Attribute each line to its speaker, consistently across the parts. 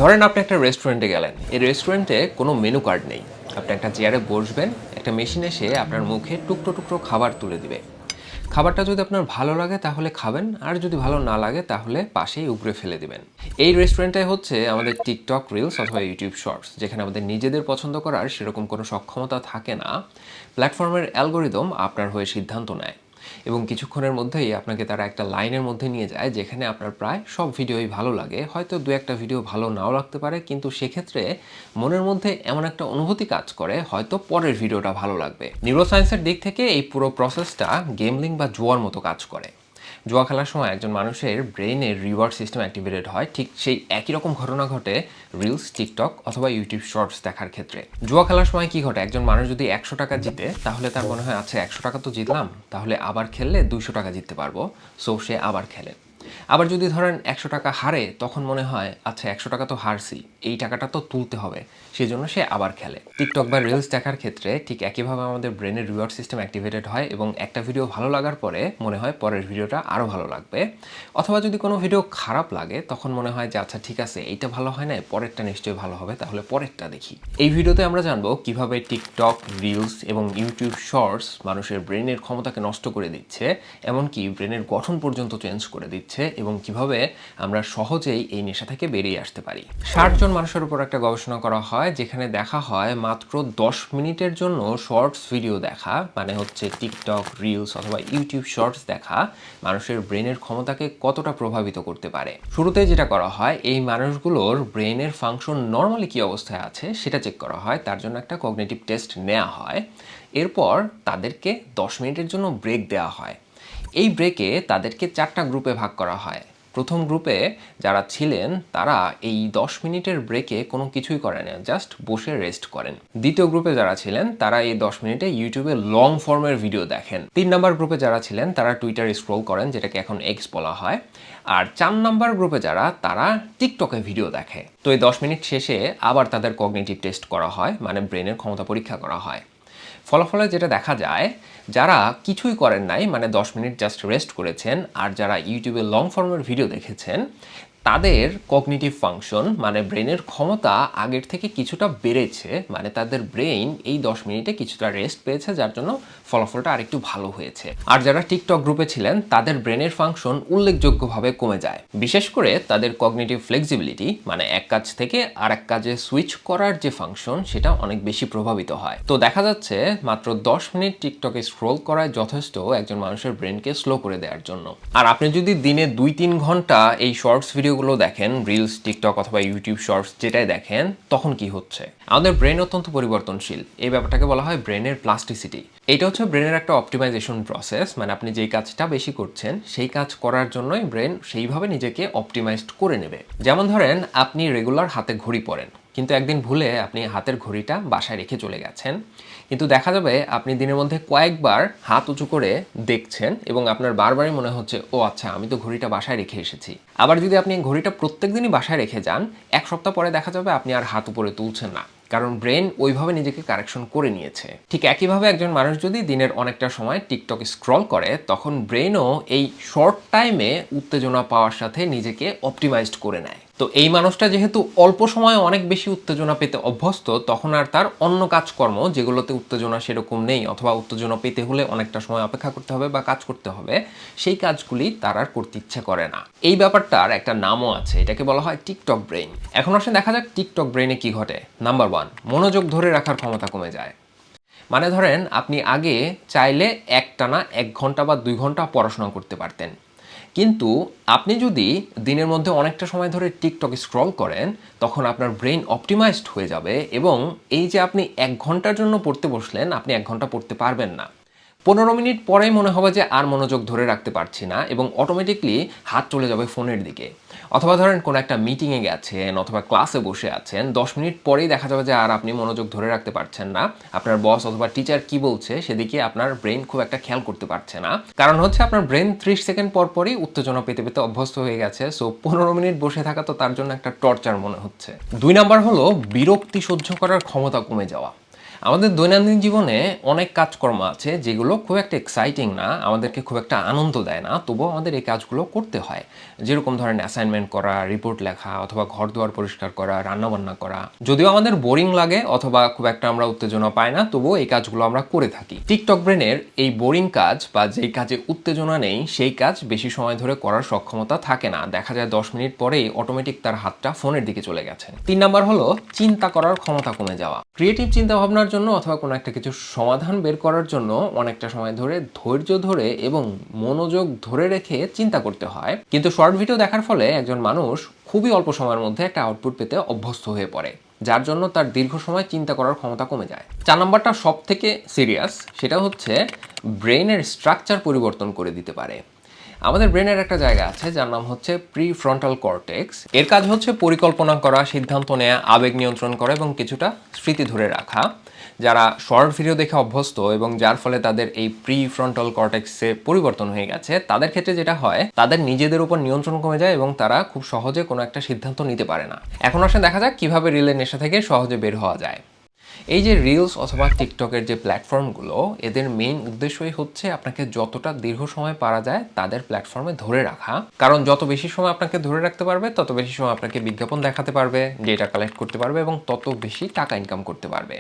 Speaker 1: ধরেন আপনি একটা রেস্টুরেন্টে গেলেন। এই রেস্টুরেন্টে কোনো মেনু কার্ড নেই। আপনি একটা চেয়ারে বসবেন, একটা মেশিন এসে আপনার মুখে টুকরো টুকরো খাবার তুলে দিবে। খাবারটা যদি আপনার ভালো লাগে তাহলে খাবেন, আর যদি ভালো না লাগে তাহলে পাশেই উপড়ে ফেলে দিবেন। এই রেস্টুরেন্টটাই হচ্ছে আমাদের টিকটক রিলস অথবা ইউটিউব শর্টস, যেখানে আমাদের নিজেদের পছন্দ করার সেরকম কোনো সক্ষমতা থাকে না। প্ল্যাটফর্মের অ্যালগোরিদম আপনার হয়ে সিদ্ধান্ত নেয় এবং কিছুক্ষণের মধ্যেই আপনাকে তারা একটা লাইনের মধ্যে নিয়ে যায় যেখানে আপনার প্রায় সব ভিডিওই ভালো লাগে। হয়তো দু একটা ভিডিও ভালো নাও লাগতে পারে, কিন্তু সেক্ষেত্রে মনের মধ্যে এমন একটা অনুভূতি কাজ করে হয়তো পরের ভিডিওটা ভালো লাগবে। নিউরোসায়েন্সের দিক থেকে এই পুরো প্রসেসটা গেমলিং বা জুয়ার মতো কাজ করে। জুয়া খেলার সময় একজন মানুষের ব্রেইনের রিওয়ার্ড সিস্টেম অ্যাক্টিভেটেড হয়, ঠিক সেই একই রকম ঘটনা ঘটে রিলস, টিকটক অথবা ইউটিউব শর্টস দেখার ক্ষেত্রে। জুয়া খেলার সময় কি ঘটে, একজন মানুষ যদি 100 টাকা জিতে তাহলে তার মনে হয় আচ্ছা 100 টাকা তো জিতলাম, তাহলে আবার খেললে 200 টাকা জিততে পারবো, সো সে আবার খেলে। আবার যদি ধরেন 100 টাকা হারে, তখন মনে হয় আচ্ছা 100 টাকা তো হারছি, এই টাকাটা তো তুলতে হবে, সেই জন্য সে আবার খেলে। টিকটক বা রিলস দেখার ক্ষেত্রে ঠিক একইভাবে আমাদের ব্রেনের রিওয়ার্ড সিস্টেম অ্যাক্টিভেটেড হয় এবং একটা ভিডিও ভালো লাগার পরে মনে হয় পরের ভিডিওটা আরও ভালো লাগবে। অথবা যদি কোনো ভিডিও খারাপ লাগে তখন মনে হয় যে আচ্ছা ঠিক আছে এইটা ভালো হয় না, পরেরটা নিশ্চয়ই ভালো হবে, তাহলে পরেরটা দেখি। এই ভিডিওতে আমরা জানবো কিভাবে টিকটক, রিলস এবং ইউটিউব শর্টস মানুষের ব্রেনের ক্ষমতাকে নষ্ট করে দিচ্ছে, এমনকি ব্রেনের গঠন পর্যন্ত চেঞ্জ করে দিচ্ছে, এবং কিভাবে আমরা সহজেই এই নেশা থেকে বেরিয়ে আসতে পারি। 60 জন মানুষের উপর একটা গবেষণা করা হয় যেখানে দেখা হয় মাত্র 10 মিনিটের জন্য শর্টস ভিডিও দেখা, মানে হচ্ছে টিকটক, রিলস অথবা ইউটিউব শর্টস দেখা, মানুষের ব্রেনের ক্ষমতাকে কতটা প্রভাবিত করতে পারে। শুরুতে যেটা করা হয়, এই মানুষগুলোর ব্রেনের ফাংশন নর্মালি কী অবস্থায় আছে সেটা চেক করা হয়, তার জন্য একটা কগনিটিভ টেস্ট নেওয়া হয়। এরপর তাদেরকে 10 মিনিটের জন্য ব্রেক দেওয়া হয়। এই ব্রেকে তাদেরকে 4টা গ্রুপে ভাগ করা হয়। প্রথম গ্রুপে যারা ছিলেন তারা এই 10 মিনিটের ব্রেকে কোনো কিছুই করেন না, জাস্ট বসে রেস্ট করেন। দ্বিতীয় গ্রুপে যারা ছিলেন তারা এই 10 মিনিটে ইউটিউবে লং ফর্মের ভিডিও দেখেন। 3 নম্বর গ্রুপে যারা ছিলেন তারা টুইটারে স্ক্রল করেন, যেটাকে এখন এক্স বলা হয়। আর 4 নম্বর গ্রুপে যারা, তারা টিকটকে ভিডিও দেখে। তো এই 10 মিনিট শেষে আবার তাদের কগনিটিভ টেস্ট করা হয়, মানে ব্রেনের ক্ষমতা পরীক্ষা করা হয়। ফলাফলে যেটা দেখা যায়, যারা কিছুই করেন নাই, মানে 10 মিনিট জাস্ট রেস্ট করেছেন, আর যারা ইউটিউবে লং ফর্মের ভিডিও দেখেছেন, তাদের কগনিটিভ ফাংশন মানে ব্রেনের ক্ষমতা আগের থেকে কিছুটা বেড়েছে, মানে তাদের ব্রেইন এই 10 মিনিটে কিছুটা রেস্ট পেয়েছে, যার জন্য ফলাফলটা আরেকটু ভালো হয়েছে। আর যারা টিকটক গ্রুপে ছিলেন তাদের ব্রেনের ফাংশন উল্লেখযোগ্যভাবে কমে যায়। বিশেষ করে তাদের কগনিটিভ ফ্লেক্সিবিলিটি, মানে এক কাজ থেকে আর এক কাজে সুইচ করার যে ফাংশন, সেটা অনেক বেশি প্রভাবিত হয়। তো দেখা যাচ্ছে মাত্র 10 মিনিট টিকটকে স্ক্রোল করায় যথেষ্ট একজন মানুষের ব্রেনকে স্লো করে দেওয়ার জন্য। আর আপনি যদি দিনে 2-3 ঘন্টা এই শর্টস ভিডিওগুলো দেখেন, রিলস, টিকটক অথবা ইউটিউব শর্টস যেটাই দেখেন, তখন কি হচ্ছে? আমাদের ব্রেন অত্যন্ত পরিবর্তনশীল। এই ব্যাপারটাকে বলা হয় ব্রেনের প্লাস্টিসিটি। এটা হচ্ছে ব্রেনের একটা অপটিমাইজেশন প্রসেস, মানে আপনি যেই কাজটা বেশি করছেন সেই কাজ করার জন্যই ব্রেন সেইভাবে নিজেকে অপটিমাইজড করে নেবে। যেমন ধরেন আপনি রেগুলার হাতে ঘড়ি পরেন, কিন্তু একদিন ভুলে আপনি হাতের ঘড়িটা বাসায় রেখে চলে গেছেন। কিন্তু দেখা যাবে আপনি দিনের মধ্যে কয়েকবার হাত উঁচু করে দেখছেন এবং আপনার বারবারই মনে হচ্ছে ও আচ্ছা আমি তো ঘড়িটা বাসায় রেখে এসেছি। আবার যদি আপনি ঘড়িটা প্রত্যেক দিনই বাসায় রেখে যান, এক সপ্তাহ পরে দেখা যাবে আপনি আর হাত উপরে তুলছেন না, কারণ ব্রেন ওইভাবে নিজেকে কারেকশন করে নিয়েছে। ঠিক একইভাবে একজন মানুষ যদি দিনের অনেকটা সময় টিকটক স্ক্রল করে, তখন ব্রেনও এই শর্ট টাইমে উত্তেজনা পাওয়ার সাথে নিজেকে অপটিমাইজড করে নেয়। তো এই মানুষটা যেহেতু অল্প সময়ে অনেক বেশি উত্তেজনা পেতে অভ্যস্ত, তখন আর তার অন্য কাজকর্ম যেগুলোতে উত্তেজনা সেরকম নেই, অথবা উত্তেজনা পেতে হলে অনেকটা সময় অপেক্ষা করতে হবে বা কাজ করতে হবে, সেই কাজগুলি তার আর করতে ইচ্ছে করে না। এই ব্যাপারটার একটা নামও আছে, এটাকে বলা হয় টিকটক ব্রেইন। এখন আসলে দেখা যাক টিকটক ব্রেইনে কি ঘটে। নাম্বার 1, মনোযোগ ধরে রাখার ক্ষমতা কমে যায়। মানে ধরেন আপনি আগে চাইলে একটানা 1 ঘন্টা বা 2 ঘন্টা পড়াশোনা করতে পারতেন, কিন্তু আপনি যদি দিনের মধ্যে অনেকটা সময় ধরে টিকটক স্ক্রল করেন, তখন আপনার ব্রেন অপটিমাইজড হয়ে যাবে এবং এই যে আপনি 1 ঘন্টার জন্য পড়তে বসলেন, আপনি 1 ঘন্টা পড়তে পারবেন না। 15 মিনিট পরেই মনে হবে যে আর মনোযোগ ধরে রাখতে পারছি না এবং অটোমেটিকলি হাত চলে যাবে ফোনের দিকে। অথবা ধরেন কোনো একটা মিটিংয়ে গেছেন অথবা ক্লাসে বসে আছেন, 10 মিনিট পরেই দেখা যাবে যে আর আপনি মনোযোগ ধরে রাখতে পারছেন না। আপনার বস অথবা টিচার কি বলছে সেদিকে আপনার ব্রেন খুব একটা খেয়াল করতে পারছে না, কারণ হচ্ছে আপনার ব্রেন 30 সেকেন্ড পর পরই উত্তেজনা পেতে পেতে অভ্যস্ত হয়ে গেছে। সো 15 মিনিট বসে থাকা তো তার জন্য একটা টর্চার মনে হচ্ছে। 2 নাম্বার হলো বিরক্তি সহ্য করার ক্ষমতা কমে যাওয়া। আমাদের দৈনন্দিন জীবনে অনেক কাজকর্ম আছে যেগুলো খুব একটা এক্সাইটিং না, আমাদেরকে খুব একটা আনন্দ দেয় না, তবুও আমাদের এই কাজগুলো করতে হয়। যেরকম ধরেন অ্যাসাইনমেন্ট করা, রিপোর্ট লেখা, অথবা ঘর দুয়ার পরিষ্কার করা, রান্নাবান্না করা। যদিও আমাদের বোরিং লাগে অথবা খুব একটা আমরা উত্তেজনা পাই না, তবুও এই কাজগুলো আমরা করে থাকি। টিকটক ব্রেনের এই বোরিং কাজ বা যেই কাজে উত্তেজনা নেই সেই কাজ বেশি সময় ধরে করার সক্ষমতা থাকে না। দেখা যায় 10 মিনিট পরেই অটোমেটিক তার হাতটা ফোনের দিকে চলে গেছে। 3 নাম্বার হলো চিন্তা করার ক্ষমতা কমে যাওয়া। ক্রিয়েটিভ চিন্তা ভাবনার জন্য অথবা কোনো একটা কিছু সমাধান বের করার জন্য অনেকটা সময় ধরে ধৈর্য ধরে এবং মনোযোগ ধরে রেখে চিন্তা করতে হয়, কিন্তু শর্ট ভিডিও দেখার ফলে একজন মানুষ খুবই অল্প সময়ের মধ্যে একটা আউটপুট পেতে অভ্যস্ত হয়ে পড়ে, যার জন্য তার দীর্ঘ সময় চিন্তা করার ক্ষমতা কমে যায়। 4 নাম্বারটা সব থেকে সিরিয়াস, সেটা হচ্ছে ব্রেইনের স্ট্রাকচার পরিবর্তন করে দিতে পারে। আমাদের ব্রেনের একটা জায়গা আছে যার নাম হচ্ছে প্রিফ্রন্টাল কর্টেক্স। এর কাজ হচ্ছে পরিকল্পনা করা, সিদ্ধান্ত নেওয়া, আবেগ নিয়ন্ত্রণ করা এবং কিছুটা স্মৃতি ধরে রাখা। যারা শর্ট ভিডিও দেখে অভ্যস্ত এবং যার ফলে তাদের এই প্রিফ্রন্টাল কর্টেক্সে পরিবর্তন হয়ে গেছে, তাদের ক্ষেত্রে যেটা হয়, তাদের নিজেদের উপর নিয়ন্ত্রণ কমে যায় এবং তারা খুব সহজে কোনো একটা সিদ্ধান্ত নিতে পারে না। এখন আসলে দেখা যাক কিভাবে রিলের নেশা থেকে সহজে বের হওয়া যায়। এই যে রিলস অথবা টিকটকের যে প্ল্যাটফর্মগুলো, এদের মেইন উদ্দেশ্যই হচ্ছে আপনাকে যতটা দীর্ঘ সময় পারা যায় তাদের প্ল্যাটফর্মে ধরে রাখা। কারণ যত বেশি সময় আপনাকে ধরে রাখতে পারবে, তত বেশি সময় আপনাকে বিজ্ঞাপন দেখাতে পারবে, ডেটা কালেক্ট করতে পারবে এবং তত বেশি টাকা ইনকাম করতে পারবে।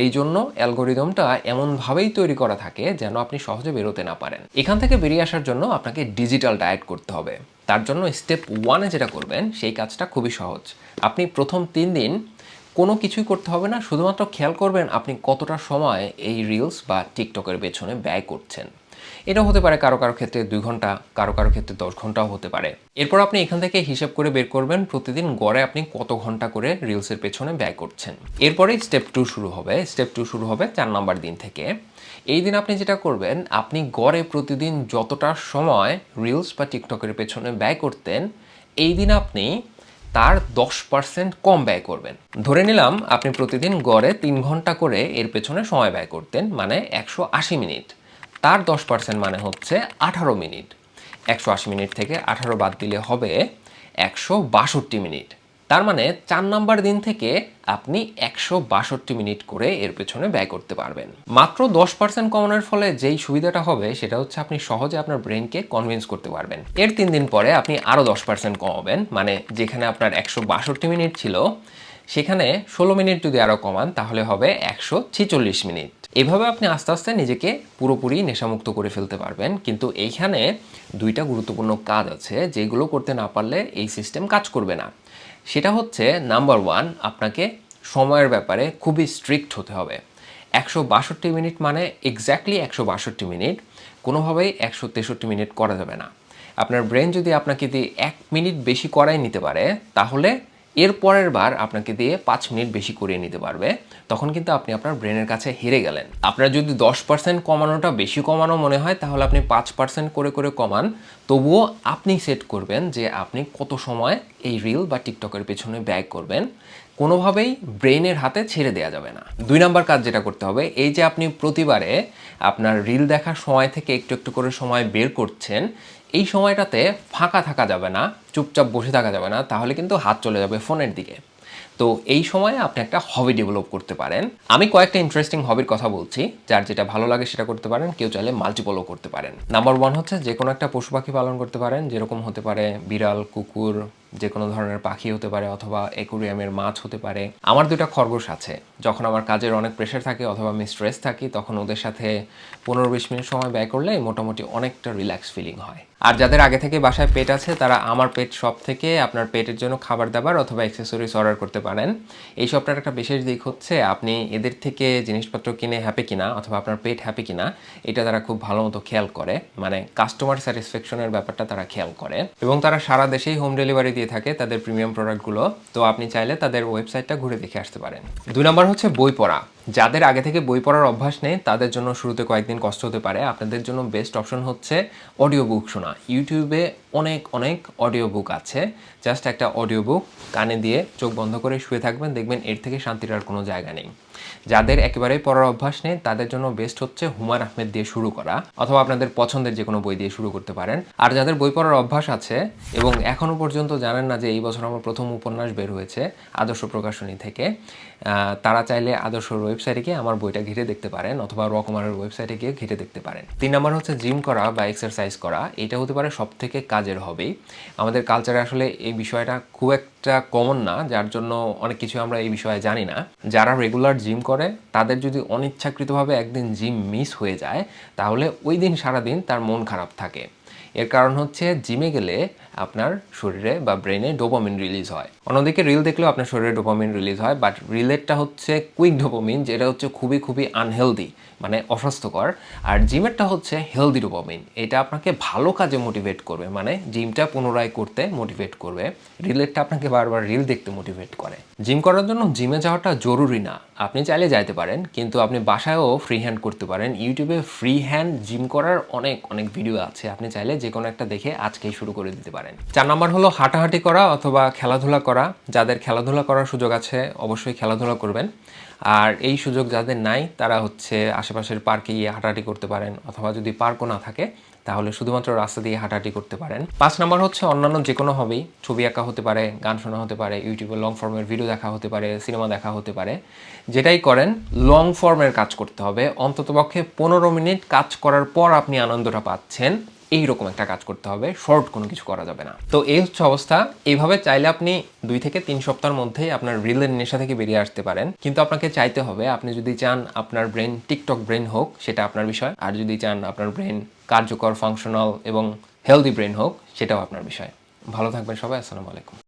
Speaker 1: এই জন্য অ্যালগোরিদমটা এমনভাবেই তৈরি করা থাকে যেন আপনি সহজে বেরোতে না পারেন। এখান থেকে বেরিয়ে আসার জন্য আপনাকে ডিজিটাল ডায়েট করতে হবে। তার জন্য স্টেপ 1-এ যেটা করবেন সেই কাজটা খুবই সহজ। আপনি প্রথম 3 দিন কোনো কিছুই করতে হবে না, শুধুমাত্র খেয়াল করবেন আপনি কতটা সময় এই রিলস বা টিকটকের পেছনে ব্যয় করছেন। এটা হতে পারে কারো কারো ক্ষেত্রে 2 ঘন্টা, কারো কারো ক্ষেত্রে 10 ঘন্টাও হতে পারে। এরপর আপনি এখান থেকে হিসাব করে বের করবেন প্রতিদিন গড়ে আপনি কত ঘন্টা করে রিলসের পেছনে ব্যয় করছেন। এরপরে স্টেপ 2 শুরু হবে। স্টেপ 2 শুরু হবে 4 নাম্বার দিন থেকে। এই দিন আপনি যেটা করবেন, আপনি গড়ে প্রতিদিন যতটা সময় রিলস বা টিকটকের পেছনে ব্যয় করতেন, এই দিন আপনি তার 10% কম ব্যয় করবেন। ধরে নিলাম আপনি প্রতিদিন গড়ে 3 ঘন্টা করে এর পেছনে সময় ব্যয় করতেন, মানে 180 মিনিট। তার 10% মানে হচ্ছে 18 মিনিট। 180 মিনিট থেকে 18 বাদ দিলে হবে 162 মিনিট। তার মানে 4 নাম্বার দিন থেকে আপনি 162 মিনিট করে এর পেছনে ব্যয় করতে পারবেন। মাত্র 10% কমানোর ফলে যেই সুবিধাটা হবে সেটা হচ্ছে আপনি সহজে আপনার ব্রেনকে কনভিন্স করতে পারবেন। এর 3 দিন পরে আপনি আরও 10% কমাবেন, মানে যেখানে আপনার 162 মিনিট ছিল সেখানে 16 মিনিট যদি আরও কমান তাহলে হবে 146 মিনিট। এভাবে আপনি আস্তে আস্তে নিজেকে পুরোপুরি নেশামুক্ত করে ফেলতে পারবেন। কিন্তু এইখানে 2টা গুরুত্বপূর্ণ কাজ আছে যেগুলো করতে না পারলে এই সিস্টেম কাজ করবে না। সেটা হচ্ছে নাম্বার 1, আপনাকে সময়ের ব্যাপারে খুবই স্ট্রিক্ট হতে হবে। 162 মিনিট মানে এক্স্যাক্টলি 162 মিনিট, কোনোভাবেই 163 মিনিট করা যাবে না। আপনার ব্রেন যদি আপনাকে দিয়ে 1 মিনিট বেশি করাই নিতে পারে, তাহলে এর পরের বার আপনাকে দিয়ে 5 মিনিট বেশি করিয়ে নিতে পারবে। তখন কিন্তু আপনি আপনার ব্রেনের কাছে হেরে গেলেন। আপনার যদি 10% কমানোটা বেশি কমানো মনে হয়, তাহলে আপনি 5% করে করে কমান। তবুও আপনি সেট করবেন যে আপনি কত সময় এই রিল বা টিকটকের পেছনে ব্যয় করবেন। কোনোভাবেই ব্রেনের হাতে ছেড়ে দেওয়া যাবে না। 2 নাম্বার কাজ যেটা করতে হবে, এই যে আপনি প্রতিবারে আপনার রিল দেখার সময় থেকে একটু একটু করে সময় বের করছেন, এই সময়টাতে ফাঁকা থাকা যাবে না, চুপচাপ বসে থাকা যাবে না, তাহলে কিন্তু হাত চলে যাবে ফোনের দিকে। তো এই সময়ে আপনি একটা হবি ডেভেলপ করতে পারেন। আমি কয়েকটা ইন্টারেস্টিং হবির কথা বলছি, যার যেটা ভালো লাগে সেটা করতে পারেন, কেউ চাইলে মাল্টিপলও করতে পারেন। নাম্বার 1 হচ্ছে যে কোনো একটা পশু পাখি পালন করতে পারেন, যেরকম হতে পারে বিড়াল, কুকুর, যে কোনো ধরনের পাখি হতে পারে, অথবা অ্যাকুরিয়ামের মাছ হতে পারে। আমার 2টা খরগোশ আছে। যখন আমার কাজের অনেক প্রেশার থাকে অথবা আমি স্ট্রেস থাকি, তখন ওদের সাথে 15-20 মিনিট সময় ব্যয় করলে মোটামুটি অনেকটা রিল্যাক্স ফিলিং হয়। আর যাদের আগে থেকে বাসায় পেট আছে, তারা আমার পেট শপ থেকে আপনার পেটের জন্য খাবার দাবার অথবা অ্যাক্সেসরিজ অর্ডার করতে পারেন। এই শপটার একটা বিশেষ দিক হচ্ছে আপনি এদের থেকে জিনিসপত্র কিনে হ্যাপি কিনা অথবা আপনার পেট হ্যাপি কিনা এটা তারা খুব ভালো মতো খেয়াল করে, মানে কাস্টমার স্যাটিসফ্যাকশনের ব্যাপারটা তারা খেয়াল করে। এবং তারা সারা দেশেই হোম ডেলিভারি দিয়ে থাকে তাদের প্রিমিয়াম প্রোডাক্টগুলো। তো আপনি চাইলে তাদের ওয়েবসাইটটা ঘুরে দেখে আসতে পারেন। 2 নাম্বার হচ্ছে বই পড়া। যাদের আগে থেকে বই পড়ার অভ্যাস নেই তাদের জন্য শুরুতে কয়েকদিন কষ্ট হতে পারে। আপনাদের জন্য বেস্ট অপশন হচ্ছে অডিও বুক শোনা। ইউটিউবে অনেক অনেক অডিও বুক আছে। জাস্ট একটা অডিও বুক কানে দিয়ে চোখ বন্ধ করে শুয়ে থাকবেন, দেখবেন এর থেকে শান্তির আর কোনো জায়গা নেই। যাদের একেবারেই পড়ার অভ্যাস নেই তাদের জন্য বেস্ট হচ্ছে হুমায়ূন আহমেদ দিয়ে শুরু করা, অথবা আপনাদের পছন্দের যে কোনো বই দিয়ে শুরু করতে পারেন। আর যাদের বই পড়ার অভ্যাস আছে এবং এখনও পর্যন্ত জানেন না যে এই বছর আমার প্রথম উপন্যাস বের হয়েছে আদর্শ প্রকাশনী থেকে, তারা চাইলে আদর্শর ওয়েবসাইট ওয়েবসাইটে গিয়ে আমার বইটা ঘেটে দেখতে পারেন, অথবা রকমারের ওয়েবসাইটে গিয়ে ঘেটে দেখতে পারেন। 3 নাম্বার হচ্ছে জিম করা বা এক্সারসাইজ করা। এটা হতে পারে সবথেকে কাজের হবি। আমাদের কালচারে আসলে এই বিষয়টা খুব একটা কমন না, যার জন্য অনেক কিছু আমরা এই বিষয়ে জানি না। যারা রেগুলার জিম করে তাদের যদি অনিচ্ছাকৃতভাবে একদিন জিম মিস হয়ে যায়, তাহলে ওই দিন সারাদিন তার মন খারাপ থাকে। এর কারণ হচ্ছে জিমে গেলে আপনার শরীরে বা ব্রেনে ডোপামিন রিলিজ হয়। অন্যদিকে রিল দেখলেও আপনার শরীরে ডোপামিন রিলিজ হয়, বাট রিলেরটা হচ্ছে কুইক ডোপামিন, যেটা হচ্ছে খুবই খুবই আনহেলদি, মানে অস্বাস্থ্যকর। আর জিমেরটা হচ্ছে হেলদি ডোপামিন, এটা আপনাকে ভালো কাজে মোটিভেট করবে, মানে জিমটা পুনরায় করতে মোটিভেট করবে। রিলেরটা আপনাকে বারবার রিল দেখতে মোটিভেট করে। জিম করার জন্য জিমে যাওয়াটা জরুরি না, আপনি চাইলে যাইতে পারেন, কিন্তু আপনি বাসায়ও ফ্রি হ্যান্ড করতে পারেন। ইউটিউবে ফ্রি হ্যান্ড জিম করার অনেক অনেক ভিডিও আছে, আপনি চাইলে যে কোনো একটা দেখে আজকেই শুরু করে দিতে পারেন। 4 নাম্বার হলো হাঁটাহাঁটি করা অথবা খেলাধুলা করা। যাদের খেলাধুলা করার সুযোগ আছে অবশ্যই খেলাধুলা করবেন, আর এই সুযোগ যাদের নাই তারা হচ্ছে আশেপাশের পার্কে গিয়ে হাঁটাহাঁটি করতে পারেন, অথবা যদি পার্কও না থাকে তাহলে শুধুমাত্র রাস্তা দিয়ে হাঁটাহাঁটি করতে পারেন। 5 নাম্বার হচ্ছে অন্যান্য যে কোনো হবি, ছবি আঁকা হতে পারে, গান শোনা হতে পারে, ইউটিউবে লং ফর্মের ভিডিও দেখা হতে পারে, সিনেমা দেখা হতে পারে। যেটাই করেন লং ফর্মের কাজ করতে হবে, অন্ততপক্ষে 15 মিনিট কাজ করার পর আপনি আনন্দটা পাচ্ছেন, এইরকম একটা কাজ করতে হবে, শর্ট কোনো কিছু করা যাবে না। তো এই হচ্ছে অবস্থা। এইভাবে চাইলে আপনি 2 থেকে 3 সপ্তাহের মধ্যেই আপনার রিলের নেশা থেকে বেরিয়ে আসতে পারেন, কিন্তু আপনাকে চাইতে হবে। আপনি যদি চান আপনার ব্রেন টিকটক ব্রেন হোক, সেটা আপনার বিষয়, আর যদি চান আপনার ব্রেন কার্যকর, ফাংশনাল এবং হেলদি ব্রেন হোক, সেটাও আপনার বিষয়। ভালো থাকবেন সবাই, আসসালামু আলাইকুম।